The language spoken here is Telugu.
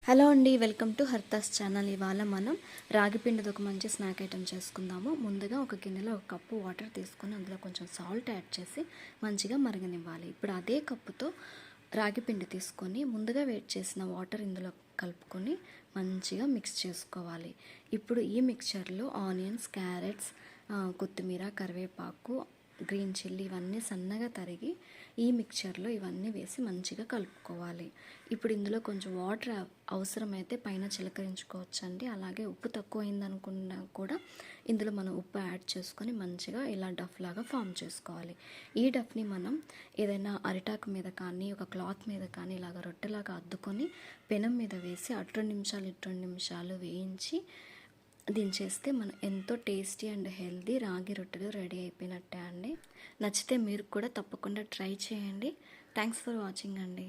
హలో అండి, వెల్కమ్ టు హర్తాస్ ఛానల్. ఇవాళ మనం రాగి పిండితో ఒక మంచి స్నాక్ ఐటెం చేసుకుందాము. ముందుగా ఒక గిన్నెలో ఒక కప్పు వాటర్ తీసుకొని అందులో కొంచెం సాల్ట్ యాడ్ చేసి మంచిగా మరగనివ్వాలి. ఇప్పుడు అదే కప్పుతో రాగి పిండి తీసుకొని ముందుగా వేడి చేసిన వాటర్ ఇందులో కలుపుకొని మంచిగా మిక్స్ చేసుకోవాలి. ఇప్పుడు ఈ మిక్చర్లో ఆనియన్స్, క్యారెట్స్, కొత్తిమీర, కరివేపాకు, గ్రీన్ చిల్లీ ఇవన్నీ సన్నగా తరిగి ఈ మిక్చర్లో ఇవన్నీ వేసి మంచిగా కలుపుకోవాలి. ఇప్పుడు ఇందులో కొంచెం వాటర్ అవసరమైతే పైన చిలకరించుకోవచ్చండి. అలాగే ఉప్పు తక్కువ అయిందనుకున్నా కూడా ఇందులో మనం ఉప్పు యాడ్ చేసుకొని మంచిగా ఇలా డఫ్ లాగా ఫామ్ చేసుకోవాలి. ఈ డఫ్ని మనం ఏదైనా అరిటాకు మీద కానీ ఒక క్లాత్ మీద కానీ ఇలాగ రొట్టెలాగా అద్దుకొని పెనం మీద వేసి అటు 2 నిమిషాలు ఇటు 2 నిమిషాలు వేయించి దించేస్తే మన ఎంతో టేస్టీ అండ్ హెల్దీ రాగి రొట్టెలు రెడీ అయిపోయినట్టే అండి. నచ్చితే మీరు కూడా తప్పకుండా ట్రై చేయండి. థ్యాంక్స్ ఫర్ వాచింగ్ అండి.